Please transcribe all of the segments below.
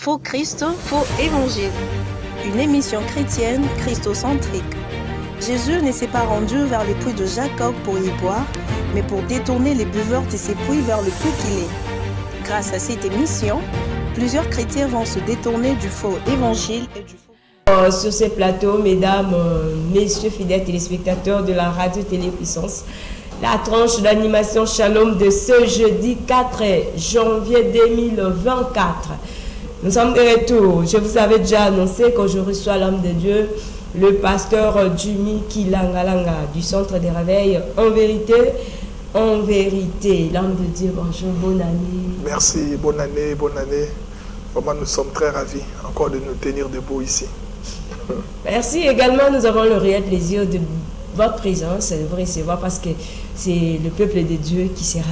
Faux Christ, faux évangile. Une émission chrétienne christocentrique. Jésus ne s'est pas rendu vers les puits de Jacob pour y boire, mais pour détourner les buveurs de ces puits vers le puits qu'il est. Grâce à cette émission, plusieurs chrétiens vont se détourner du faux évangile et du faux... Sur ces plateaux, mesdames, messieurs fidèles téléspectateurs de la radio Télépuissance, la tranche d'animation Shalom de ce jeudi 4 janvier 2024. Nous sommes de retour. Je vous avais déjà annoncé que je reçois l'homme de Dieu, le pasteur Jumi Kilangalanga du centre des réveils. En vérité, l'homme de Dieu, bonjour, bonne année. Merci, bonne année, bonne année. Vraiment, nous sommes très ravis encore de nous tenir debout ici. Merci également, nous avons le réel plaisir de votre présence, de vous recevoir parce que c'est le peuple de Dieu qui sera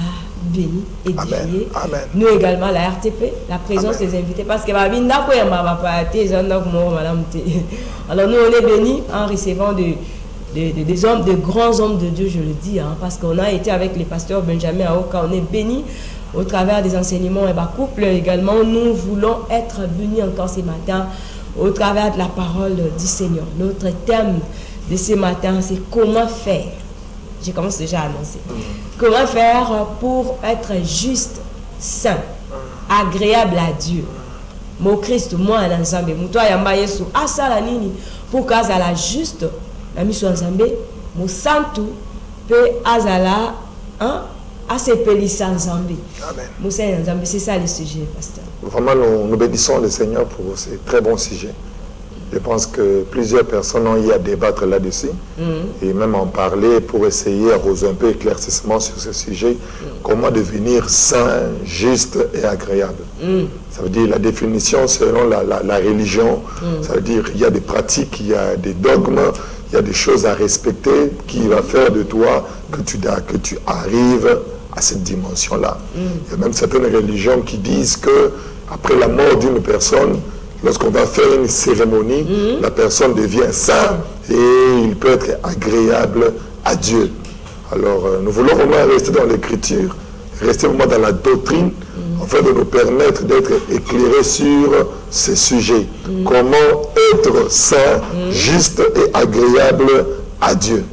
béni, édifié. Amen. Nous également, la RTP, la présence des invités, parce que alors nous on est bénis en recevant des hommes, de grands hommes de Dieu, je le dis, parce qu'on a été avec les pasteurs Benjamin Aoka, on est bénis au travers des enseignements et couple également. Nous voulons être bénis encore ce matin au travers de la parole du Seigneur. Notre thème de ce matin, c'est comment faire. Je commence déjà à annoncer. Comment faire pour être juste, saint, agréable à Dieu. Mon Christ, moi, en ensemble, toi, yamba Yesu, asala nini, pour qu'azala juste, la mission ensemble, mon santu, peut azala, asepelisa ensemble. Amen. C'est ça le sujet, pasteur. Vraiment, nous bénissons le Seigneur pour ces très bons sujets. Je pense que plusieurs personnes ont eu à débattre là-dessus et même en parler pour essayer d'arroser un peu éclaircissement sur ce sujet. Comment devenir saint, juste et agréable. Ça veut dire la définition selon la religion. Ça veut dire qu'il y a des pratiques, il y a des dogmes, il y a des choses à respecter qui va faire de toi que tu arrives à cette dimension-là. Il y a même certaines religions qui disent que après la mort d'une personne, lorsqu'on va faire une cérémonie, la personne devient sainte et il peut être agréable à Dieu. Alors, nous voulons vraiment rester dans l'écriture, rester vraiment dans la doctrine, afin de nous permettre d'être éclairés sur ces sujets. Comment être saint, juste et agréable à Dieu.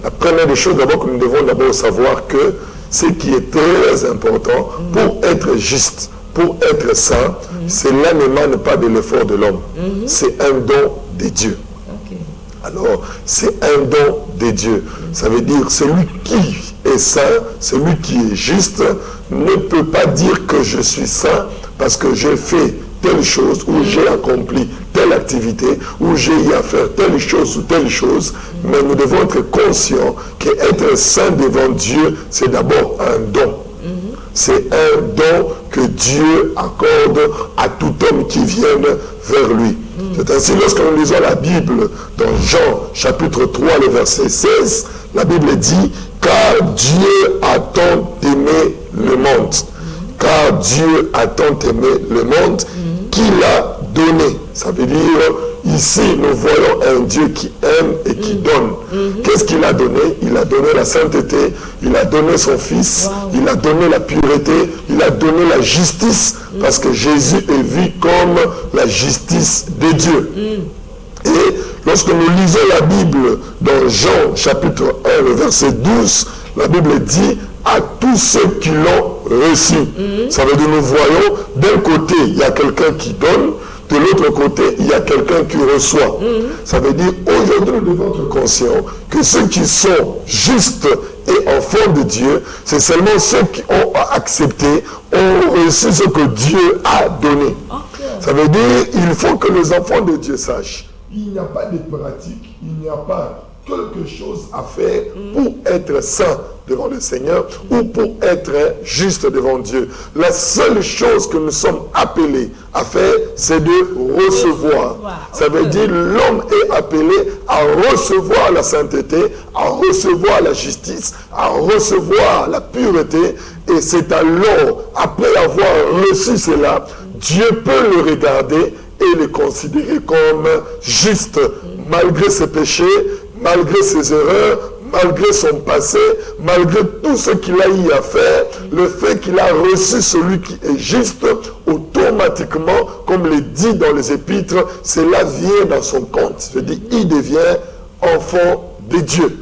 La première des choses d'abord que nous devons d'abord savoir que ce qui est très important pour être juste, pour être saint, cela n'émane pas de l'effort de l'homme. C'est un don de Dieu. Alors, c'est un don de Dieu. Ça veut dire celui qui est saint, celui qui est juste, ne peut pas dire que je suis saint parce que j'ai fait telle chose ou j'ai accompli telle activité ou j'ai eu à faire telle chose ou telle chose. Mais nous devons être conscients qu'être saint devant Dieu, c'est d'abord un don. C'est un don que Dieu accorde à tout homme qui vienne vers lui. C'est ainsi, lorsque nous lisons la Bible dans Jean chapitre 3, le verset 16, la Bible dit « Car Dieu a tant aimé le monde. Car Dieu a tant aimé le monde qu'il a donné. » Ça veut dire, ici, nous voyons un Dieu qui aime et qui donne. Qu'est-ce qu'il a donné? Il a donné la sainteté, il a donné son Fils, il a donné la pureté, il a donné la justice, parce que Jésus est vu comme la justice de Dieu. Et lorsque nous lisons la Bible dans Jean chapitre 1, le verset 12, la Bible dit à tous ceux qui l'ont reçu. Ça veut dire, nous voyons, d'un côté, il y a quelqu'un qui donne, de l'autre côté, il y a quelqu'un qui reçoit. Ça veut dire, aujourd'hui, nous devons être conscients que ceux qui sont justes et enfants de Dieu, c'est seulement ceux qui ont accepté, ont reçu ce que Dieu a donné. Ça veut dire, il faut que les enfants de Dieu sachent, il n'y a pas de pratique, il n'y a pas quelque chose à faire pour être saint devant le Seigneur ou pour être juste devant Dieu. La seule chose que nous sommes appelés à faire, c'est de recevoir. Ça veut dire l'homme est appelé à recevoir la sainteté, à recevoir la justice, à recevoir la pureté. Et c'est alors, après avoir reçu cela, Dieu peut le regarder et le considérer comme juste, malgré ses péchés, malgré ses erreurs, malgré son passé, malgré tout ce qu'il a eu à faire, le fait qu'il a reçu celui qui est juste, automatiquement, comme le dit dans les épîtres, cela vient dans son compte. Je dis, il devient enfant de Dieu.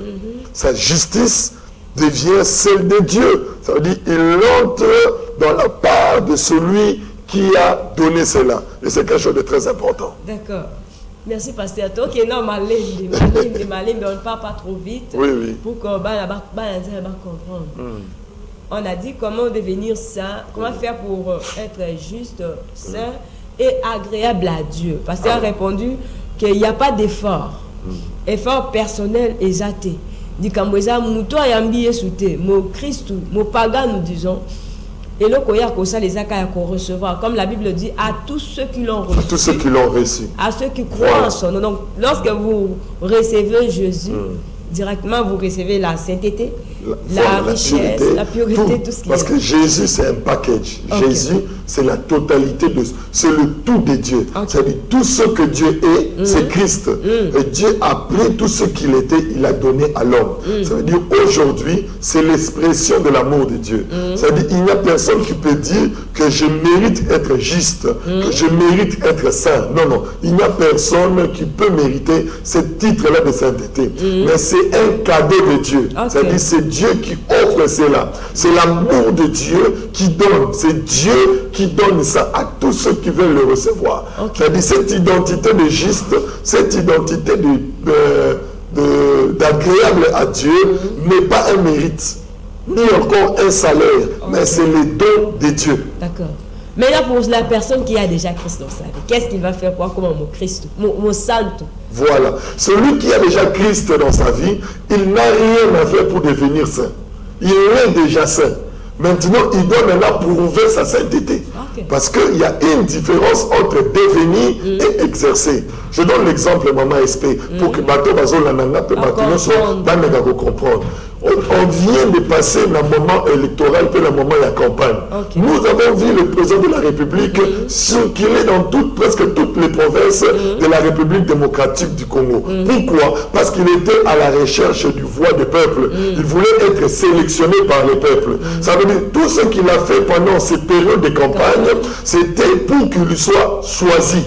Sa justice devient celle de Dieu. Ça veut dire, il entre dans la part de celui qui a donné cela. Et c'est quelque chose de très important. D'accord. Merci, pasteur. Ok, non, mais on ne part pas trop vite. Oui, oui. Pour qu'on comprendre. On a dit comment devenir saint, comment faire pour être juste, saint et agréable à Dieu. Pasteur a répondu qu'il n'y a pas d'effort. Effort personnel exaté. Dit qu'Amoueza, Mouto Ayambi Esouté, mon Christ, mon pagan, nous disons. Et le koya kosa les akaya qu'on recevoir, comme la Bible dit, à tous ceux qui l'ont reçu. À tous ceux qui l'ont reçu. À ceux qui croient en son nom. Donc, lorsque vous recevez Jésus, directement vous recevez la sainteté, la richesse, la pureté, tout ce qui est. Parce que Jésus, c'est un package. Okay. Jésus, c'est la totalité de... C'est le tout de Dieu. Okay. C'est-à-dire, tout ce que Dieu est, c'est Christ. Et Dieu a pris tout ce qu'il était, il a donné à l'homme. Ça veut dire, aujourd'hui, c'est l'expression de l'amour de Dieu. C'est-à-dire, il n'y a personne qui peut dire que je mérite être juste, que je mérite être saint. Non, non. Il n'y a personne qui peut mériter ce titre-là de sainteté. Mais c'est un cadeau de Dieu. Okay. C'est-à-dire, c'est Dieu qui offre cela. C'est l'amour de Dieu qui donne. C'est Dieu qui donne ça à tous ceux qui veulent le recevoir. Okay. C'est-à-dire cette identité de juste, cette identité d'agréable à Dieu n'est pas un mérite, ni encore un salaire, mais c'est le don de Dieu. D'accord. Mais là, pour la personne qui a déjà Christ dans sa vie, qu'est-ce qu'il va faire pour comment mon Christ, mon santo? Voilà. Celui qui a déjà Christ dans sa vie, il n'a rien à faire pour devenir saint. Il est déjà saint. Maintenant, il doit maintenant prouver sa sainteté. Okay. Parce qu'il y a une différence entre devenir et exercer. Je donne l'exemple, Maman SP, pour que Bateau Bazo Lananga peut maintenant comprendre. On vient de passer le moment électoral puis le moment de la campagne. Okay. Nous avons vu le président de la République circuler dans presque toutes les provinces de la République démocratique du Congo. Pourquoi? Parce qu'il était à la recherche du voix du peuple. Il voulait être sélectionné par le peuple. Ça veut dire tout ce qu'il a fait pendant ces périodes de campagne, c'était pour qu'il soit choisi.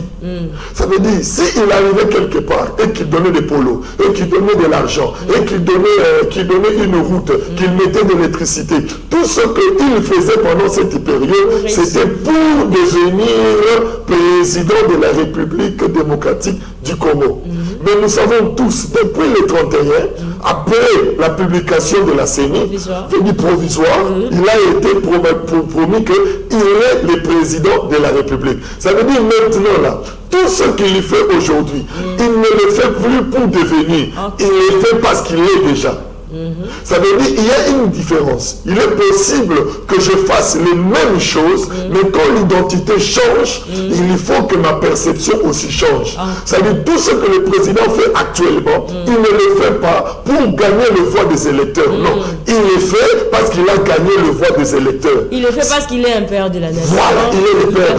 Ça veut dire, s'il arrivait quelque part et qu'il donnait des polos, et qu'il donnait de l'argent, et qu'il donnait une route, qu'il mettait de l'électricité, tout ce qu'il faisait pendant cette période, c'était pour devenir président de la République démocratique du Congo. Mais nous savons tous, depuis le 31, après la publication de la CENI, provisoire, il a été promis qu'il est le président de la République. Ça veut dire maintenant là, tout ce qu'il fait aujourd'hui, il ne le fait plus pour devenir, il le fait parce qu'il est déjà. Ça veut dire qu'il y a une différence. Il est possible que je fasse les mêmes choses, mais quand l'identité change, il faut que ma perception aussi change. Ça veut dire tout ce que le président fait actuellement, il ne le fait pas pour gagner le voix des électeurs. Non, il le fait parce qu'il a gagné le voix des électeurs. Il le fait parce qu'il est un père de la nation. Voilà, il est le père.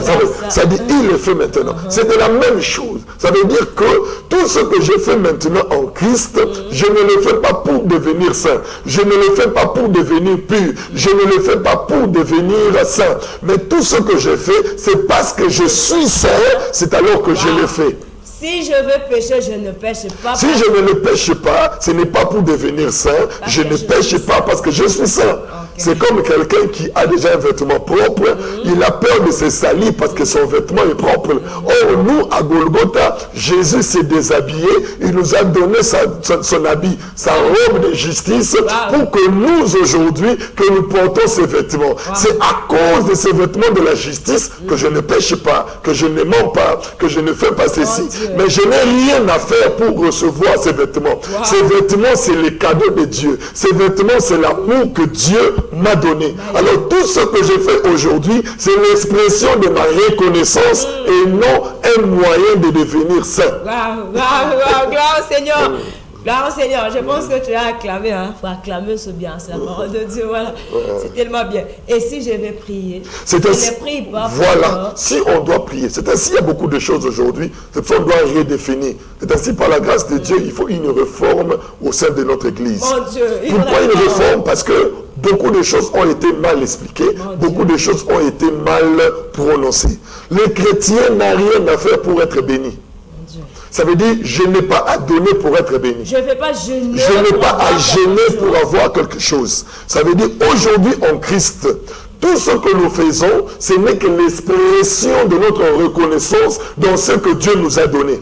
Ça veut dire il le fait maintenant. C'est de la même chose. Ça veut dire que tout ce que je fais maintenant en Christ, je ne le fais pas pour devenir saint. Je ne le fais pas pour devenir pur. Je ne le fais pas pour devenir saint. Mais tout ce que je fais, c'est parce que je suis saint, c'est alors que je le fais. Si je veux pécher, je ne pêche pas. Si je ne le pêche pas, ce n'est pas pour devenir saint. Je ne pêche pas parce que je suis saint. C'est comme quelqu'un qui a déjà un vêtement propre, il a peur de se salir parce que son vêtement est propre. Or, nous, à Golgotha, Jésus s'est déshabillé, il nous a donné son habit, sa robe de justice, pour que nous, aujourd'hui, que nous portons ces vêtements. C'est à cause de ces vêtements de la justice que je ne pêche pas, que je ne mens pas, que je ne fais pas ceci. Mais je n'ai rien à faire pour recevoir ces vêtements. Ces vêtements, c'est le cadeau de Dieu. Ces vêtements, c'est l'amour que Dieu m'a donné. Alors tout ce que je fais aujourd'hui, c'est l'expression de ma reconnaissance et non un moyen de devenir saint. Gloire au Seigneur. Là, Seigneur, je pense que tu as acclamé. Il faut acclamer ce bien. C'est la parole de Dieu. Voilà. C'est tellement bien. Et si je vais prier, je ne prie pas. Voilà. Si on doit prier. C'est ainsi, il y a beaucoup de choses aujourd'hui. C'est pour ça qu'on doit redéfinir. C'est ainsi, par la grâce de Dieu, il faut une réforme au sein de notre Église. Mon Dieu. Pourquoi une réforme? Parce que beaucoup de choses ont été mal expliquées. Beaucoup de choses ont été mal prononcées. Le chrétien n'a rien à faire pour être béni. Ça veut dire, je n'ai pas à donner pour être béni. Je ne vais pas jeûner. Je n'ai pas à gêner pour avoir quelque chose. Ça veut dire, aujourd'hui en Christ, tout ce que nous faisons, ce n'est que l'expression de notre reconnaissance dans ce que Dieu nous a donné.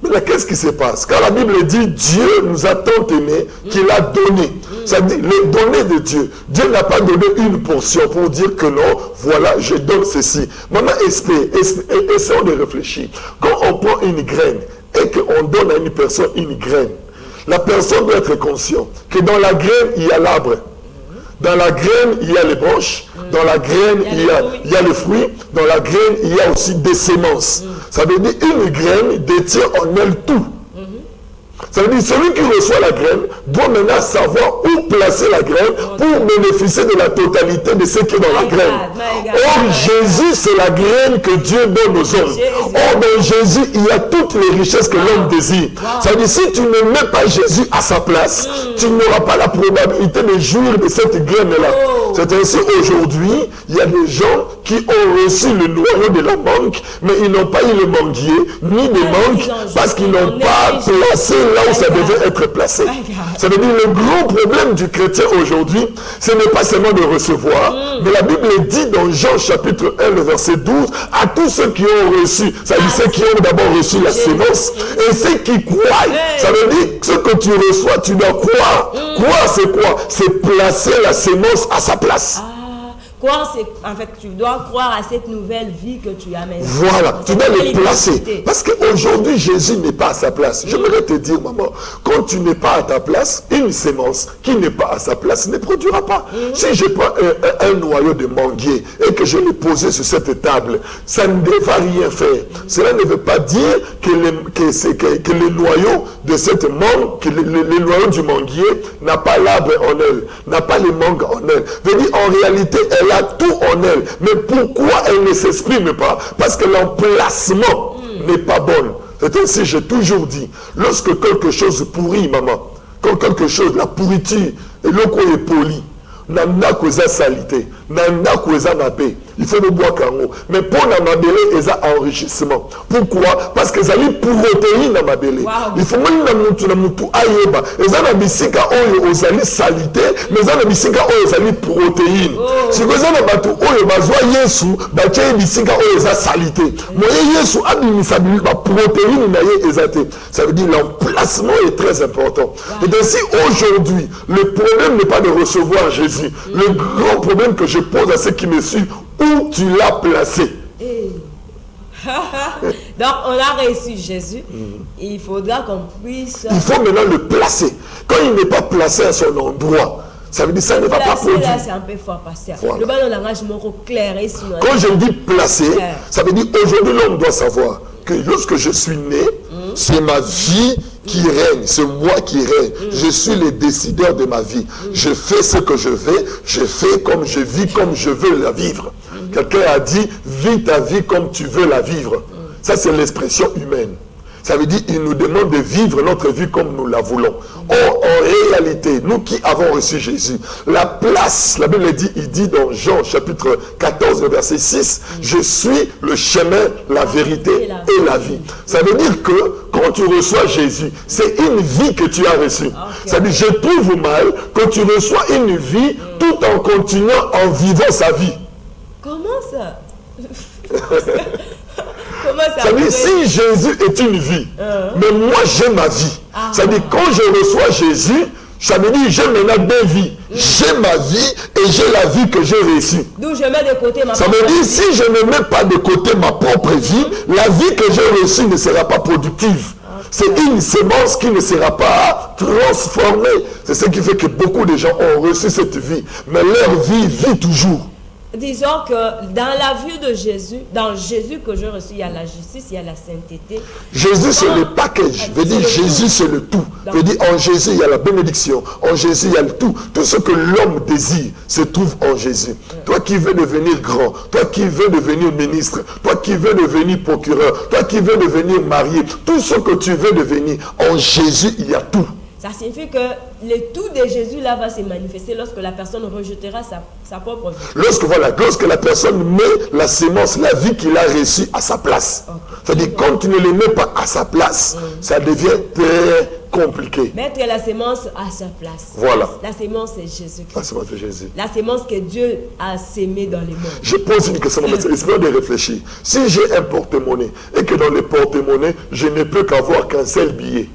Mais là, qu'est-ce qui se passe? Car la Bible dit, Dieu nous a tant aimés qu'il a donné. Ça dit, le donner de Dieu. Dieu n'a pas donné une portion pour dire que non, voilà, je donne ceci. Maintenant, essayons de réfléchir. Quand on prend une graine et qu'on donne à une personne une graine, la personne doit être consciente que dans la graine, il y a l'arbre. Dans la graine, il y a les branches. Dans la graine, il y a les fruits. Dans la graine, il y a aussi des semences. Ça veut dire une graine détient en elle tout. Ça veut dire celui qui reçoit la graine doit maintenant savoir où placer la graine pour bénéficier de la totalité de ce qui est dans la graine. Or, Jésus, c'est la graine que Dieu donne aux hommes. Or, dans Jésus, il y a toutes les richesses que l'homme désire. Ça veut dire si tu ne mets pas Jésus à sa place, tu n'auras pas la probabilité de jouir de cette graine-là. C'est ainsi aujourd'hui, il y a des gens qui ont reçu le noyau de la mangue, mais ils n'ont pas eu le manguier, ni de mangue, parce qu'ils n'ont pas placé là où ça devait être placé. Ça veut dire le grand problème du chrétien aujourd'hui, ce n'est pas seulement de recevoir, mais la Bible dit dans Jean chapitre 1, le verset 12, à tous ceux qui ont reçu, ça veut dire ceux qui ont d'abord reçu la sémence, et ceux qui croient, ça veut dire ce que tu reçois, tu dois croire. Croire, c'est quoi? C'est placer la sémence à sa place. Croire, c'est, en fait, tu dois croire à cette nouvelle vie que tu amènes. Voilà, tu dois les placer. Parce qu'aujourd'hui, Jésus n'est pas à sa place. J'aimerais te dire, maman, quand tu n'es pas à ta place, une sémence qui n'est pas à sa place ne produira pas. Si je prends un noyau de manguier et que je l'ai posé sur cette table, ça ne va rien faire. Cela ne veut pas dire que le noyau de cette mangue, que le noyau du manguier n'a pas l'arbre en elle, n'a pas les mangues en elle. Veut dire, en réalité, elle a tout en elle. Mais pourquoi elle ne s'exprime pas? Parce que l'emplacement n'est pas bon. C'est ainsi, j'ai toujours dit, lorsque quelque chose pourrit, maman, quand quelque chose, la pourriture, et l'eau est poli, n'a que sa salité, n'a que sa nappe, il faut le boire kango. Mais pour la mabele, ils ont enrichissement. Pourquoi? Parce qu'ils ont protéines dans la mabele. Il faut même que mutu ayeba. Ils ont bisika oyo ozali salité, mais ils ont bisika oyo ozali protéines. Si vous avez batu oyo bazwa Yesu, bache bisika oyo eza salité. Mais Yesu a administré la protéine na ye ezate. Ça veut dire l'emplacement est très important. Et ainsi aujourd'hui, le problème n'est pas de recevoir Jésus. Le grand problème que je pose à ceux qui me suivent, où tu l'as placé. Donc on a reçu Jésus. Il faudra qu'on puisse... Il faut maintenant le placer. Quand il n'est pas placé à son endroit, ça veut dire que ça ne va pas produire. Là, c'est un peu fort, pasteur. Voilà. Le bas dans l'engagement clair. Quand je dis placer, ça veut dire aujourd'hui l'homme doit savoir que lorsque je suis né, c'est ma vie qui règne, c'est moi qui règne. Je suis le décideur de ma vie. Je fais ce que je veux, je fais comme je vis, comme je veux la vivre. Quelqu'un a dit, vis ta vie comme tu veux la vivre. Ça, c'est l'expression humaine. Ça veut dire qu'il nous demande de vivre notre vie comme nous la voulons. Or, en réalité, nous qui avons reçu Jésus, la place, la Bible dit, il dit dans Jean chapitre 14, verset 6, je suis le chemin, la vérité et la vie. Ça veut dire que quand tu reçois Jésus, c'est une vie que tu as reçue. Ça veut dire, je trouve mal que tu reçois une vie tout en continuant en vivant sa vie. Comment ça? Ça veut dire, si Jésus est une vie, mais moi j'ai ma vie. Ça veut dire, quand je reçois Jésus, ça veut dire, j'ai maintenant deux vies. J'ai ma vie et j'ai la vie que j'ai reçue. D'où je mets de côté ma ça veut dire, si je ne mets pas de côté ma propre vie, la vie que j'ai reçue ne sera pas productive. C'est une sémence qui ne sera pas transformée. C'est ce qui fait que beaucoup de gens ont reçu cette vie. Mais leur vie vit toujours. Disons que dans la vue de Jésus, dans Jésus que j'ai reçu, il y a la justice, il y a la sainteté. Jésus, c'est le package. Veut dire Jésus, c'est le tout. Veut dire en Jésus, il y a la bénédiction. En Jésus, il y a le tout. Tout ce que l'homme désire se trouve en Jésus. Toi qui veux devenir grand, toi qui veux devenir ministre, toi qui veux devenir procureur, toi qui veux devenir marié, tout ce que tu veux devenir, en Jésus, il y a tout. Ça signifie que le tout de Jésus là va se manifester lorsque la personne rejettera sa propre vie. Lorsque la personne met la sémence, la vie qu'il a reçue à sa place. Okay. C'est-à-dire quand tu ne le mets pas à sa place, ça devient très compliqué. Mettre la sémence à sa place. Voilà. La sémence c'est Jésus-Christ. La sémence de Jésus. La sémence que Dieu a sémée dans les mondes. Je pose une question, mais essayons de réfléchir. Si j'ai un porte-monnaie et que dans le porte-monnaie, je ne peux qu'avoir qu'un seul billet,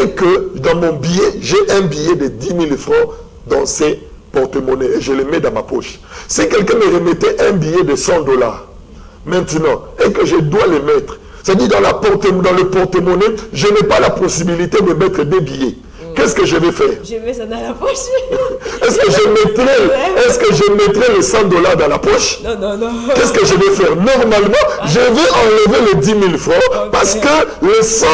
et que dans mon billet, j'ai un billet de 10 000 francs dans ces porte-monnaies et je le mets dans ma poche. Si quelqu'un me remettait un billet de 100 $, maintenant, et que je dois le mettre, c'est-à-dire dans le porte-monnaie, je n'ai pas la possibilité de mettre des billets. Qu'est-ce que je vais faire? Je mets ça dans la poche. Est-ce que je mettrai les 100 $ dans la poche? Non. Qu'est-ce que je vais faire? Normalement, je vais enlever les 10 000 francs parce que les 100 $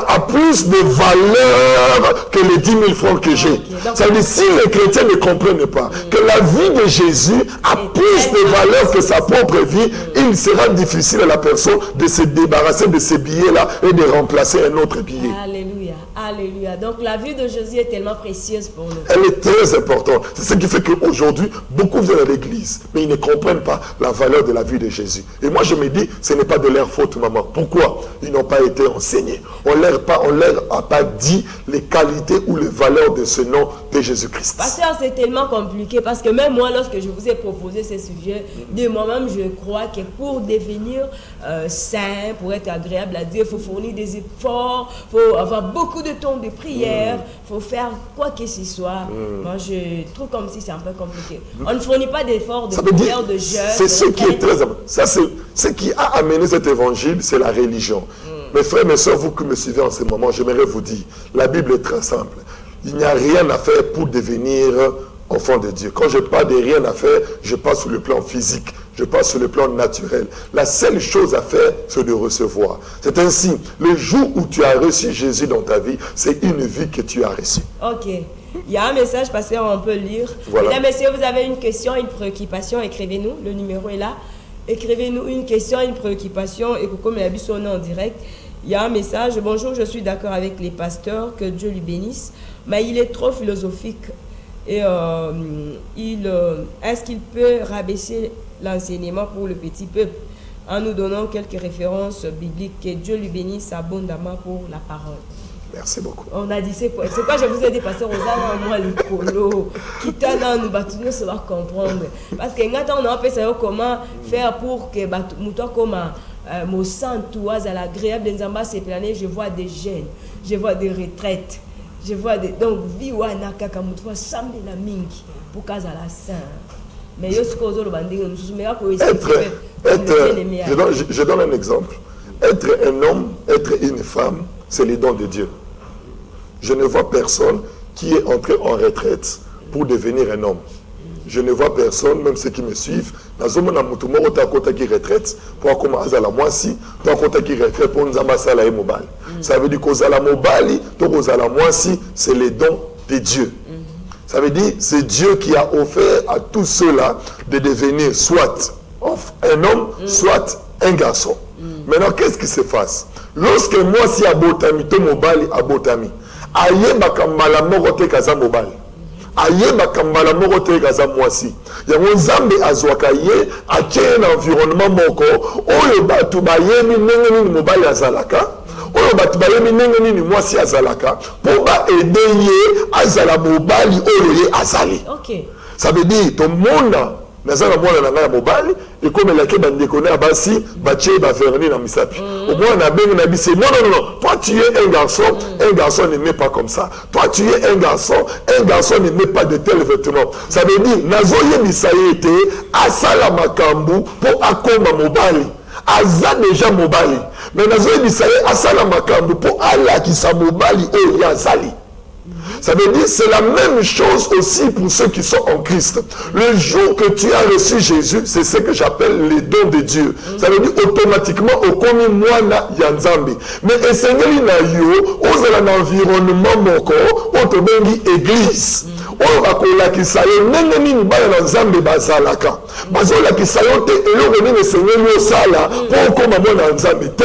a plus de valeur que les 10 000 francs que j'ai. Ça veut dire si les chrétiens ne comprennent pas que la vie de Jésus a plus de valeur que sa propre vie, il sera difficile à la personne de se débarrasser de ces billets-là et de remplacer un autre billet. Alléluia. Alléluia. Donc la vie de Jésus est tellement précieuse pour nous. Elle est très importante. C'est ce qui fait qu'aujourd'hui, beaucoup viennent à l'église, mais ils ne comprennent pas la valeur de la vie de Jésus. Et moi, je me dis, ce n'est pas de leur faute, maman. Pourquoi? Ils n'ont pas été enseignés. On leur a pas dit les qualités ou les valeurs de ce nom de Jésus-Christ. Pasteur, c'est tellement compliqué parce que même moi, lorsque je vous ai proposé ce sujet, de moi-même, je crois que pour devenir saint, pour être agréable à Dieu, il faut fournir des efforts, il faut avoir beaucoup de temps de prière, il faut faire quoi que ce soit. Moi, je trouve comme si c'est un peu compliqué. On ne fournit pas d'efforts de prière, de jeûne. C'est ce qui est très important. Ça, c'est ce qui a amené cet évangile, c'est la religion. Mes frères, mes soeurs, vous qui me suivez en ce moment, j'aimerais vous dire, la Bible est très simple. Il n'y a rien à faire pour devenir enfant de Dieu. Quand je parle de rien à faire, je parle sur le plan physique, je parle sur le plan naturel. La seule chose à faire, c'est de recevoir. C'est ainsi, le jour où tu as reçu Jésus dans ta vie, c'est une vie que tu as reçue. Ok. Il y a un message, pasteur, on peut lire. Voilà. Mesdames, messieurs, vous avez une question, une préoccupation, écrivez-nous. Le numéro est là. Écrivez-nous une question, une préoccupation. Et comme la sonne en direct, il y a un message. Bonjour, je suis d'accord avec les pasteurs, que Dieu lui bénisse. Mais il est trop philosophique. Et est-ce qu'il peut rabaisser l'enseignement pour le petit peuple en nous donnant quelques références bibliques? Que Dieu lui bénisse abondamment pour la parole. Merci beaucoup. On a dit, c'est quoi je vous ai dit, pasteur Rosa, moi, le polo, qui t'a dans nous, nous se va comprendre. Parce que quand on a fait ça, comment faire pour que nous, comme mon sang, toi, à l'agréable des ambassades planées, je vois des jeunes, je vois des retraites. Je vois des... Donc, vie ou anaka kamutwa sambe la mingi pour kaza la saint. Mais yo ce qu'on banding nous soumettre pour je donne un exemple. Être un homme, être une femme, c'est les dons de Dieu. Je ne vois personne qui est entré en retraite pour devenir un homme. Je ne vois personne, même ceux qui me suivent, dans un moment où tu as côté qui retraite, pour commencer à la moitié, tu as côté qui retraite pour nous amasser la mobile. Ça veut dire qu'aux à la mobile, aux à la moitié, c'est les dons de Dieu. Ça veut dire c'est Dieu qui a offert à tous ceux-là de devenir soit un homme, soit un garçon. Maintenant, qu'est-ce qui se passe? Lorsque moi, si abotami, to mobile abotami, aye bakambala morote kaza mobile. Aye bakambala morote kaza mwasi. Yango nzambe azwaka ye atie na environnement moko oyo batu bayemi ndenge nini mobile azalaka. Oyo batu bayemi ndenge nini mwasi azalaka pour ba aider ye azala mobile oyo ye azali. OK. Ça veut dire ton monde nazala mwana na ngai mobile et comme la ke bandeko na basi batie ba verni na misapi. Au moins na bengi na bisi non. Toi tu es un garçon ne met pas comme ça. Toi tu es un garçon ne met pas de tels vêtements. Ça veut dire nazoye bisaïté asala makambu pour akoma mobile. Aza déjà mobile. Mais nazoye bisaïté asala makambu pour ala ki sa mobile o ya zali. Ça veut dire c'est la même chose aussi pour ceux qui sont en Christ. Le jour que tu as reçu Jésus, c'est ce que j'appelle les dons de Dieu. Ça veut dire automatiquement au komi mwana ya nzambe. Mais esengeli na yo ozala na environnement moko otobengi église. Oyo bakolakisa yo ndenge nini bana na nzambe bazalaka. Bazolakisa yo te eloko nini esengeli osala mpo okoma mwana nzambe te.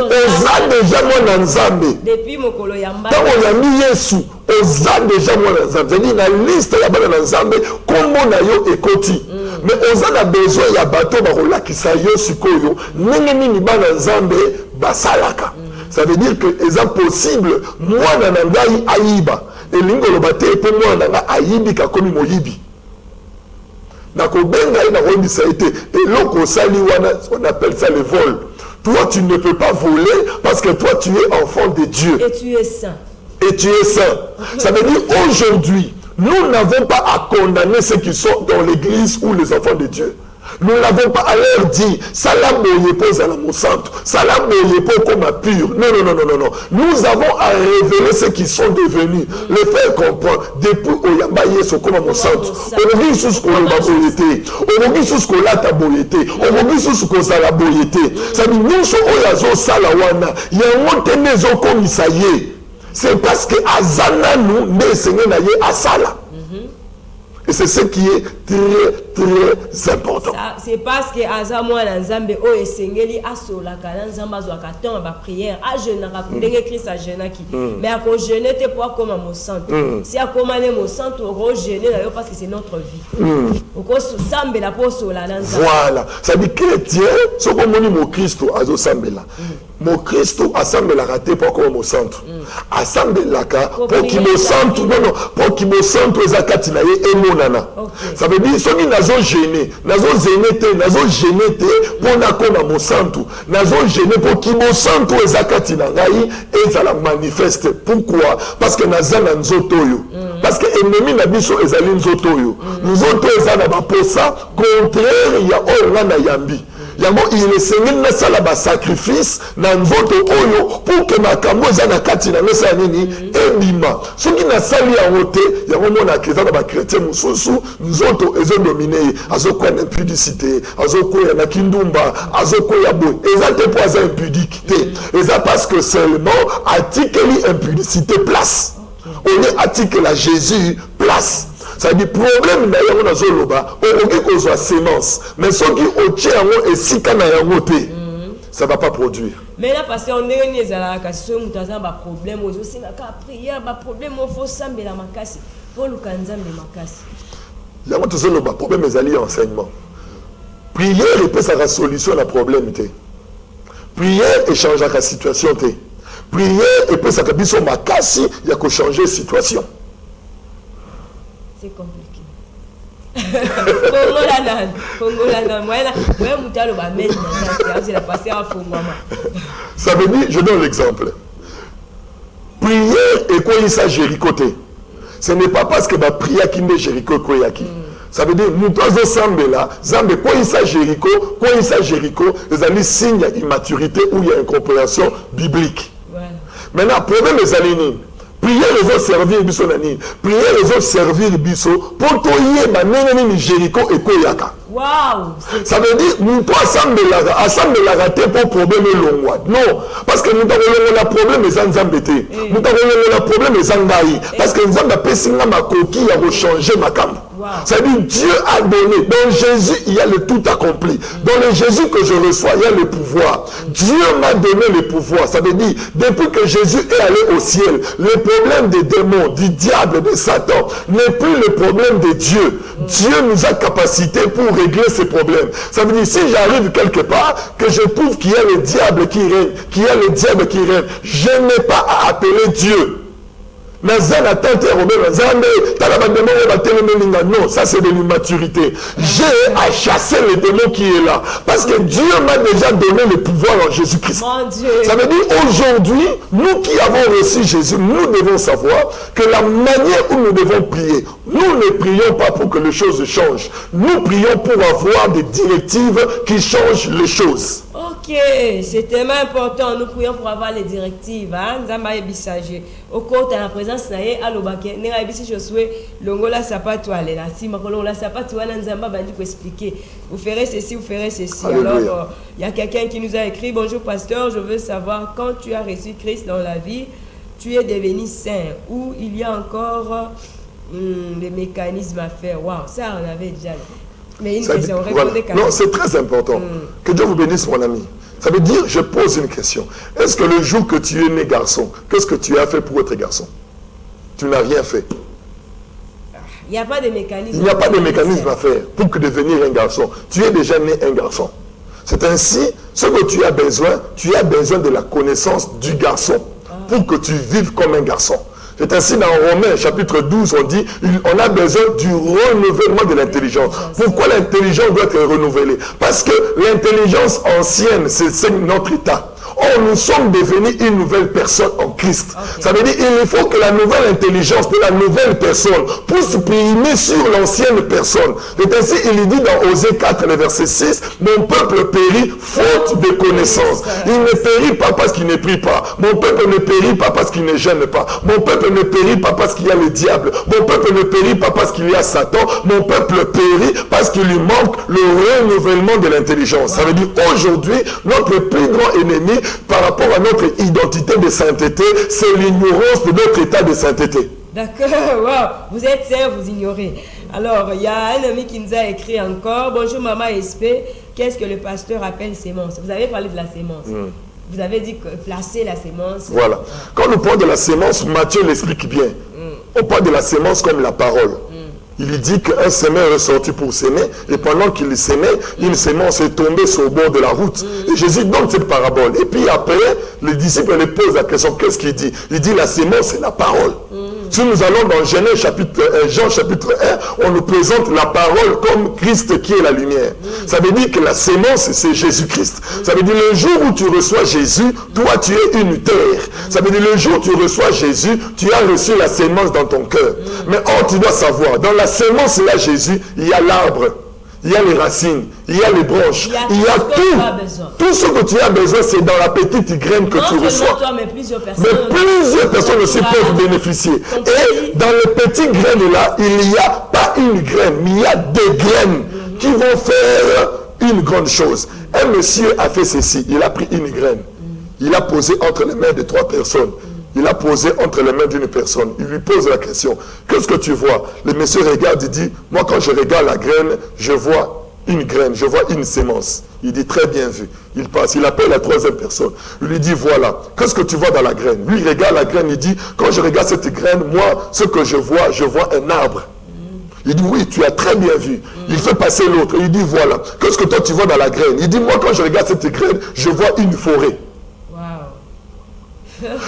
Oza deja mwana nzambe. Depuis mokolo ya mbala. Tango oyambi Yesu oza deja mwana nzambe. C'est-à-dire na liste ya bana na nzambe kombo na yo ekoti. Mais oza na besoin ya bato bakolakisa yo sikoyo ndenge nini bana nzambe basalaka. Ça veut dire que eza possible mwana na ngai ayiba. Elingo loba te po mwana nga ayibi kakomi moyibi. Nakobenga ina oyebisa ete eloko osali wana on appelle ça le vol. Toi tu ne peux pas voler parce que toi tu es enfant de Dieu. Et tu es saint. Et tu es saint. Ça veut dire aujourd'hui, nous n'avons pas à condamner ceux qui sont dans l'église ou les enfants de Dieu. Nous n'avons pas à leur dire salam pose à la santo, salam comme pur. Non. Nous avons à révéler ceux qui sont devenus, les faire comprendre depuis Oyamba Yeso comme mon santo. Aujourd'hui sous ce qu'on a boyété, aujourd'hui sous ce qu'on a taboyété, aujourd'hui sous ce qu'on a la boyété. Ça dit nous sommes Oyazo Salawana, il y a un monté maison comme ça y est. C'est parce que Azana nous ne Seigneur naye Asala. Et c'est ce qui est très important. C'est parce que Azamwa Nzambe o esengeli asolaka Nzamba zwaka temps ba prière a jeûnaka ndenge Christ a jeûnaki. Mais à ko jeûner te pour comme mon santo. Si a commandé mon santo ro jeûner là parce que c'est notre vie. Oko sambe la pour sola Nzamba. Voilà, ça dit chrétien, ce qu'on moni mo Christ azo sambela. Mon Christ assemble la raté pour comme mon centre. Assemble la ka pour qui me centre non pour qui me centre zakati na ye emonana. Ça veut dire soki nazo gêner pour na koma mon centre. Nazo gêner pour qui mon centre zakati na ngai et ça la manifeste. Pourquoi? Parce que nazana nzoto yo. Parce que ennemi na biso ezali nzoto yo. Nzoto ezana ba posa contraire ya orana yambi. Yango il est sengeli na sala ba sacrifice na nzoto oyo pour que makambo za na kati na mesa nini ebima soki na sali ya wote yango mona keza na ba chrétien mususu nzoto ezo dominer azoko na impudicité azoko na kindumba azoko ya boy eza te pour ça impudicité eza parce que seulement atikeli impudicité place on est article à Jésus place. Ça dit problème na yango na zoloba okoki kozwa sémence mais soki otie yango esika na yango te ça va pas produire. Mais là parce qu'on est né à la so mutaza ba problème aussi na ka prière ba problème faut sambela makasi pour lukanzambe makasi. Yango to zoloba problème ezali enseignement. Prière et peut sa solution na problème te. Prière échange la situation te. Prière et peut sa biso makasi ya ko changer situation. C'est compliqué. Ça veut dire, je donne l'exemple. Prière et quoi il s'agit Jéricho. Ce n'est pas parce que ma prière qui met Jéricho koyaki. Ça veut dire, nous tous ensemble là, Zambe, quoi il s'agit Jéricho, les amis signe d'immaturité ou il y a une compréhension biblique. Voilà. Maintenant, problème les amis. Priez les autres servir biso nani. Priez les autres servir biso pour toyer banene ni Jéricho et Koyaka. Waouh! Ça veut dire nous pas assemble la raté pour problème longwa. Non, parce que nous avons le problème les enzambété. Nous avons le problème les angaï parce que nous avons pesinga makoki ya changer makam. Ça veut dire Dieu a donné. Dans Jésus, il y a le tout accompli. Dans le Jésus que je reçois, il y a le pouvoir. Dieu m'a donné le pouvoir. Ça veut dire, depuis que Jésus est allé au ciel, le problème des démons, du diable, de Satan, n'est plus le problème de Dieu. Dieu nous a capacité pour régler ces problèmes. Ça veut dire, si j'arrive quelque part, que je trouve qu'il y a le diable qui règne, je n'ai pas à appeler Dieu. Non, ça c'est de l'immaturité. J'ai à chasser le démon qui est là. Parce que Dieu m'a déjà donné le pouvoir en Jésus-Christ. Ça veut dire aujourd'hui, nous qui avons reçu Jésus, nous devons savoir que la manière où nous devons prier, nous ne prions pas pour que les choses changent. Nous prions pour avoir des directives qui changent les choses. Ok. c'est tellement important. Nous prions pour avoir les directives. Nzamba ebisage. Au côté en présence nae alobake. Nenga ebisi Josué longola sapato alela. Si makolongola sapato wana Nzamba bandi ko expliquer. Vous ferez ceci, vous ferez ceci. Alléluia. Alors il y a quelqu'un qui nous a écrit: bonjour pasteur, je veux savoir quand tu as reçu Christ dans la vie, tu es devenu saint ou il y a encore des mécanismes à faire. Waouh, ça on avait déjà. Mais une question, répondez quand même. Non, c'est très important. Que Dieu vous bénisse, mon ami. Ça veut dire, je pose une question. Est-ce que le jour que tu es né garçon, qu'est-ce que tu as fait pour être garçon? Tu n'as rien fait. Il n'y a pas de mécanisme. Il n'y a pas de mécanisme à faire pour que devenir un garçon. Tu es déjà né un garçon. C'est ainsi, ce que tu as besoin de la connaissance du garçon pour que tu vives comme un garçon. C'est ainsi dans Romains chapitre 12, on dit, on a besoin du renouvellement de l'intelligence. Pourquoi l'intelligence doit être renouvelée? Parce que l'intelligence ancienne, c'est notre état. Or, nous sommes devenus une nouvelle personne en Christ. Ça veut dire qu'il faut que la nouvelle intelligence de la nouvelle personne puisse primer sur l'ancienne personne. C'est ainsi, il dit dans Osée 4, le verset 6, « Mon peuple périt faute de connaissance. Il ne périt pas parce qu'il ne prie pas. Mon peuple ne périt pas parce qu'il ne gêne pas. Mon peuple ne périt pas parce qu'il y a le diable. Mon peuple ne périt pas parce qu'il y a Satan. Mon peuple périt parce qu'il lui manque le renouvellement de l'intelligence. » Ça veut dire aujourd'hui, notre plus grand ennemi par rapport à notre identité de sainteté, c'est l'ignorance de notre état de sainteté. D'accord, wow. Vous êtes saint, vous ignorez. Alors, il y a un ami qui nous a écrit encore: bonjour maman SP, qu'est-ce que le pasteur appelle sémence? Vous avez parlé de la sémence. Vous avez dit que placer la sémence. Voilà. Quand nous parlons de la sémence, Matthieu l'explique bien. On parle de la sémence comme la parole. Il dit qu'un semeur est sorti pour s'aimer, et pendant qu'il s'aimait, une sémence est tombée sur le bord de la route. Et Jésus donne cette parabole. Et puis après, les disciples lui posent la question, qu'est-ce qu'il dit? Il dit la sémence, c'est la parole. Si nous allons dans Jean chapitre 1, on nous présente la parole comme Christ qui est la lumière. Ça veut dire que la sémence, c'est Jésus-Christ. Ça veut dire le jour où tu reçois Jésus, toi tu es une terre. Ça veut dire le jour où tu reçois Jésus, tu as reçu la sémence dans ton cœur. Mais tu dois savoir, dans la sémence, là Jésus, il y a l'arbre. Il y a les racines, il y a les branches, il y a tout. Tout ce que tu as besoin, c'est dans la petite graine que tu reçois. Toi, mais plusieurs personnes aussi peuvent bénéficier. Et dans les petites graines-là, il n'y a pas une graine, mais il y a des graines qui vont faire une grande chose. Un monsieur a fait ceci, il a pris une graine, il a posé entre les mains de 3 personnes. Il a posé entre les mains d'une personne. Il lui pose la question, qu'est-ce que tu vois? Le monsieur regarde, il dit, moi quand je regarde la graine, je vois une graine, je vois une sémence. Il dit, très bien vu. Il passe, il appelle la 3e personne. Il lui dit, voilà, qu'est-ce que tu vois dans la graine? Lui, il regarde la graine, il dit, quand je regarde cette graine, moi, ce que je vois un arbre. Il dit, oui, tu as très bien vu. Il fait passer l'autre. Il dit, voilà, qu'est-ce que toi tu vois dans la graine? Il dit, moi quand je regarde cette graine, je vois une forêt.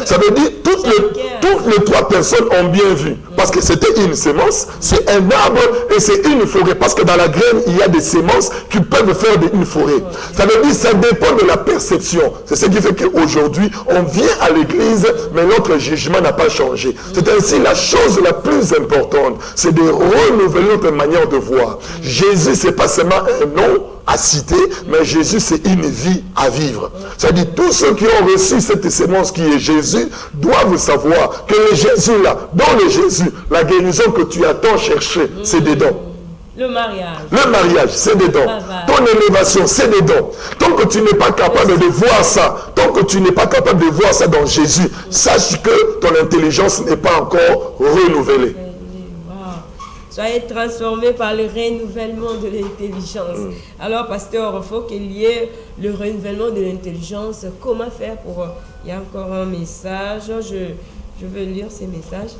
Ça veut dire toutes les 3 personnes ont bien vu. Parce que c'était une sémence, c'est un arbre et c'est une forêt. Parce que dans la graine, il y a des sémences qui peuvent faire une forêt. Ça veut dire ça dépend de la perception. C'est ce qui fait qu'aujourd'hui, on vient à l'église, mais notre jugement n'a pas changé. C'est ainsi la chose la plus importante, c'est de renouveler notre manière de voir. Jésus, c'est pas seulement un nom à citer, mais Jésus, c'est une vie à vivre. C'est-à-dire, tous ceux qui ont reçu cette sémence qui est Jésus, doivent savoir que le Jésus là, dans le Jésus, la guérison que tu as tant cherché, c'est dedans. Le mariage, c'est dedans. Ton élévation, c'est dedans. Tant que tu n'es pas capable de voir ça, tant que tu n'es pas capable de voir ça dans Jésus, sache que ton intelligence n'est pas encore renouvelée. Soyez transformés par le renouvellement de l'intelligence. Alors, pasteur, il faut qu'il y ait le renouvellement de l'intelligence. Comment faire pour... Il y a encore un message. Je veux lire ces messages.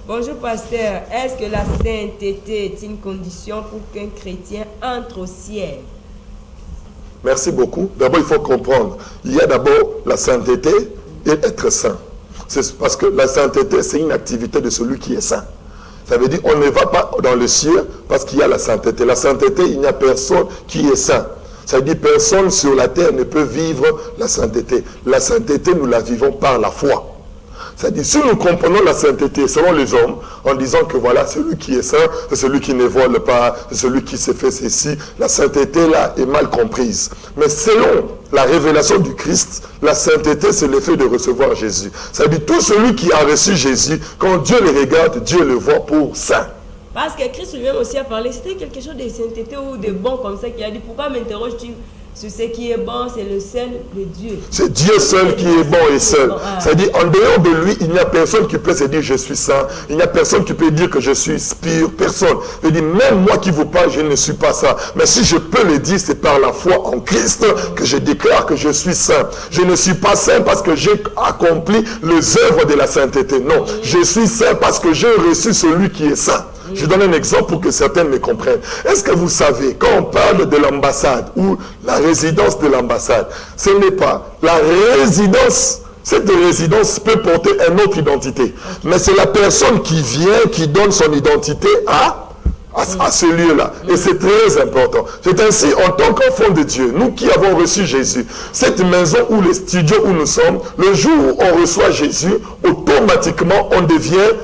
Bonjour, pasteur. Est-ce que la sainteté est une condition pour qu'un chrétien entre au ciel? Merci beaucoup. D'abord, il faut comprendre. Il y a d'abord la sainteté et être saint. C'est parce que la sainteté, c'est une activité de celui qui est saint. Ça veut dire qu'on ne va pas dans le ciel parce qu'il y a la sainteté. La sainteté, il n'y a personne qui est saint. Ça veut dire personne sur la terre ne peut vivre la sainteté. La sainteté, nous la vivons par la foi. C'est-à-dire, si nous comprenons la sainteté selon les hommes, en disant que voilà, celui qui est saint, c'est celui qui ne vole pas, c'est celui qui se fait ceci, la sainteté là est mal comprise. Mais selon la révélation du Christ, la sainteté, c'est l'effet de recevoir Jésus. C'est-à-dire, tout celui qui a reçu Jésus, quand Dieu le regarde, Dieu le voit pour saint. Parce que Christ lui-même aussi a parlé, c'était quelque chose de sainteté ou de bon comme ça, qui a dit, pourquoi m'interroges-tu sur ce qui est bon, c'est le seul, le Dieu. C'est Dieu seul qui est bon et seul. C'est-à-dire, en dehors de lui, il n'y a personne qui peut se dire je suis saint. Il n'y a personne qui peut dire que je suis pur. Personne. Il dit, même moi qui vous parle, je ne suis pas ça. Mais si je peux le dire, c'est par la foi en Christ que je déclare que je suis saint. Je ne suis pas saint parce que j'ai accompli les œuvres de la sainteté. Non, je suis saint parce que j'ai reçu celui qui est saint. Je donne un exemple pour que certains me comprennent. Est-ce que vous savez, quand on parle de l'ambassade ou la résidence de l'ambassade, ce n'est pas la résidence. Cette résidence peut porter une autre identité. Mais c'est la personne qui vient, qui donne son identité à ce lieu-là. Et c'est très important. C'est ainsi, en tant qu'enfants de Dieu, nous qui avons reçu Jésus, cette maison ou le studio où nous sommes, le jour où on reçoit Jésus, automatiquement on devient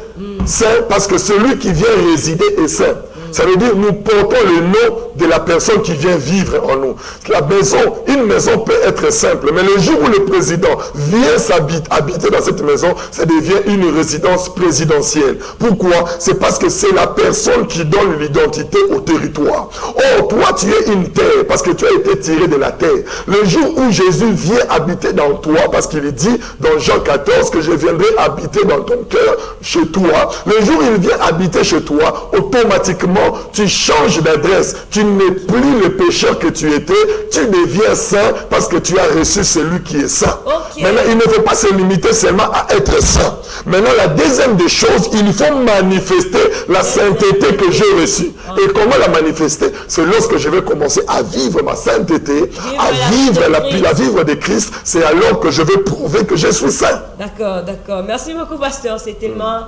saint parce que celui qui vient résider est saint. Ça veut dire nous portons le nom de la personne qui vient vivre en nous. La maison, une maison peut être simple, mais le jour où le président vient habiter dans cette maison, ça devient une résidence présidentielle. Pourquoi? C'est parce que c'est la personne qui donne l'identité au territoire. Or, toi, tu es une terre, parce que tu as été tiré de la terre. Le jour où Jésus vient habiter dans toi, parce qu'il dit dans Jean 14 que je viendrai habiter dans ton cœur, chez toi. Le jour où il vient habiter chez toi, automatiquement, tu changes d'adresse. Tu n'es plus le pécheur que tu étais. Tu deviens saint parce que tu as reçu celui qui est saint. Okay. Maintenant, il ne faut pas se limiter seulement à être saint. Maintenant, la deuxième des choses, il faut manifester la sainteté que j'ai reçue. Et comment la manifester? C'est lorsque je vais commencer à vivre ma sainteté, à vivre la vivre de Christ. C'est alors que je vais prouver que je suis saint. D'accord, d'accord. Merci beaucoup, pasteur. C'est tellement...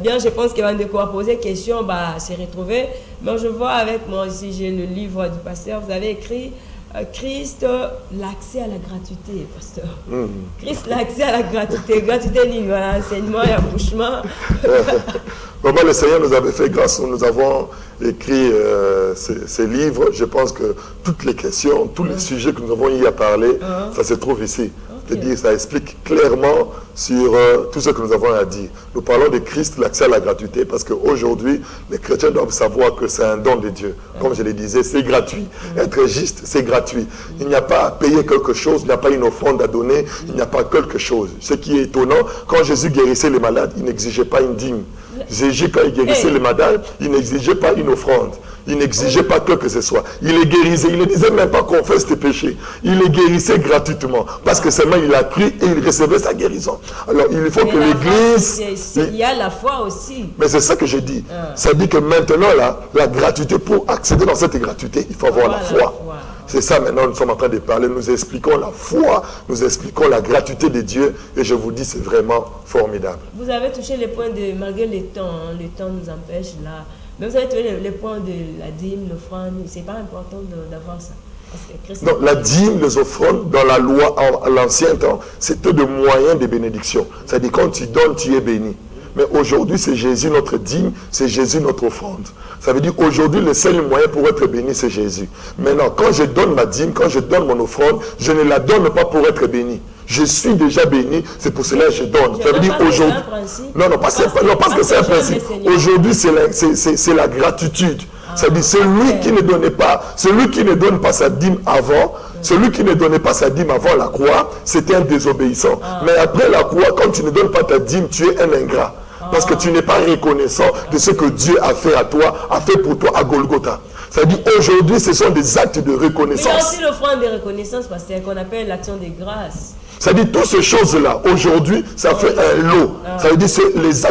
bien, je pense qu'avant de poser question, c'est retrouvé. Mais je vois avec moi ici, j'ai le livre du pasteur. Vous avez écrit Christ, l'accès à la gratuité, pasteur. Christ, l'accès à la gratuité. Gratuité, ligne, voilà, enseignement et accouchement. Vraiment, le Seigneur nous avait fait grâce. Nous avons écrit ces livres. Je pense que toutes les questions, tous les sujets que nous avons eu à parler, ça se trouve ici. C'est-à-dire, ça explique clairement sur tout ce que nous avons à dire. Nous parlons de Christ, l'accès à la gratuité, parce qu'aujourd'hui, les chrétiens doivent savoir que c'est un don de Dieu. Comme je le disais, c'est gratuit. Être juste, c'est gratuit. Il n'y a pas à payer quelque chose, il n'y a pas une offrande à donner, il n'y a pas quelque chose. Ce qui est étonnant, quand Jésus guérissait les malades, il n'exigeait pas une dîme. Jésus, quand il guérissait les malades, il n'exigeait pas une offrande. Il n'exigeait pas que ce soit. Il les guérissait. Il ne disait même pas confesse tes péchés. Il les guérissait gratuitement. Parce que seulement il a cru et il recevait sa guérison. Alors il faut que l'Église... Il y a la foi aussi. Mais c'est ça que j'ai dit. Ça dit que maintenant, là, la gratuité, pour accéder dans cette gratuité, il faut avoir la foi. C'est ça maintenant, nous sommes en train de parler. Nous expliquons la foi, nous expliquons la gratuité de Dieu. Et je vous dis, c'est vraiment formidable. Vous avez touché les points de... Malgré le temps nous empêche là... Mais vous avez trouvé les points de la dîme, l'offrande, c'est pas important d'avoir ça. Non, la dîme, les offrandes, dans la loi, à l'ancien temps, c'était de moyens de bénédiction. C'est-à-dire, quand tu donnes, tu es béni. Mais aujourd'hui, c'est Jésus notre dîme, c'est Jésus notre offrande. Ça veut dire aujourd'hui, le seul moyen pour être béni, c'est Jésus. Maintenant, quand je donne ma dîme, quand je donne mon offrande, je ne la donne pas pour être béni. Je suis déjà béni, c'est pour cela que je donne. Ça veut dire aujourd'hui. Non, parce que c'est un principe. Aujourd'hui, c'est la gratitude. C'est-à-dire celui qui ne donnait pas, celui qui ne donne pas sa dîme avant, celui qui ne donnait pas sa dîme avant la croix, c'était un désobéissant. Mais après la croix, quand tu ne donnes pas ta dîme, tu es un ingrat. Parce que tu n'es pas reconnaissant de ce que Dieu a fait à toi, a fait pour toi à Golgotha. C'est-à-dire aujourd'hui, ce sont des actes de reconnaissance. Il y a aussi l'offrande de reconnaissance, parce que qu'on appelle l'action de grâce. C'est-à-dire toutes ces choses-là, aujourd'hui, ça fait un lot. Ça veut dire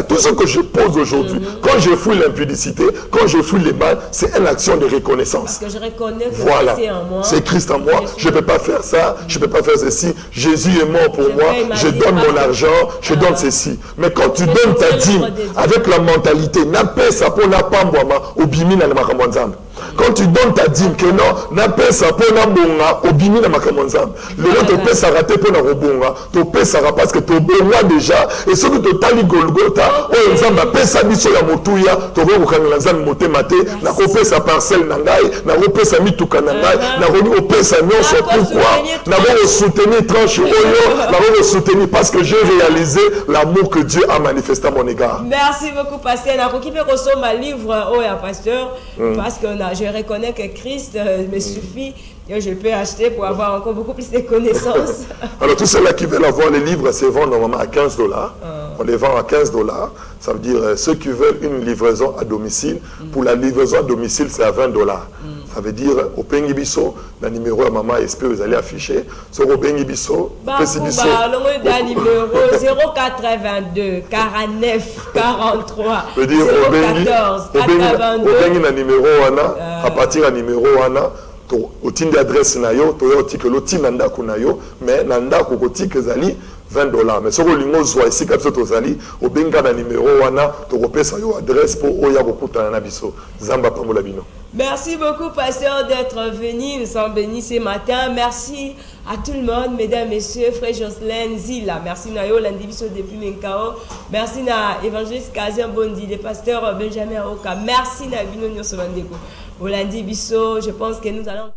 tout ce que je pose aujourd'hui, quand je fouille l'impudicité, quand je fouille les mal, c'est une action de reconnaissance. Parce que je reconnais que voilà. c'est en moi. C'est Christ en moi. Je ne peux pas faire ça, je ne peux pas faire ceci. Jésus est mort pour moi, je donne mon argent, je donne ceci. Mais quand tu donnes ta dîme avec la mentalité, n'a pas ça pour la pambouama ou bimina le makamwanzam. Quand tu donnes ta dîme, que non, na pesa pour na bonga, obimi na makamonzam. Le lot te pesa raté pour na robonga, te pesa parce que te bonga déjà, et ce que te tali golgota, oh nzamba pesa biso ya motuya, te rekokangela nzambe motema te, na kopesa parcelle na ngai, na kopesa mituka na ngai, na kopesa nyonso pourquoi, na soutenir tranche oyo, na soutenir parce que j'ai réalisé l'amour que Dieu a manifesté à mon égard. Merci beaucoup, pasteur. Je vais ressortir ma livre, pasteur, parce que je reconnais que Christ me suffit. Et je peux acheter pour avoir encore beaucoup plus de connaissances. Alors, tous ceux-là qui veulent avoir les livres, c'est vendent normalement à 15 $. On les vend à 15 $. Ça veut dire ceux qui veulent une livraison à domicile. Pour la livraison à domicile, c'est à 20 $. Ça veut dire au Pengibiso, le numéro à maman espère vous allez afficher. Sur au Pengibiso, le numéro 082 49 43 014 82. Au numéro à partir du numéro au tinde adresse na yo to yo tike lo tinanda kuna yo mais nanda ko tike zali 20 $. Mais soko lingo zo ici kapso to zali au benga na numéro wana to kopesa yo adresse pour oya kokutana na biso zamba pambola bino. Merci beaucoup, pasteur, d'être venu. Nous sommes bénis ce matin. Merci à tout le monde, mesdames, messieurs, frère Jocelyn Zila. Merci Nayo Landibiso depuis Menkao. Merci na évangéliste Kazien Bondi, le pasteur Benjamin Aoka. Merci na Bino Nyosomandeko. Au Landibiso, je pense que nous allons...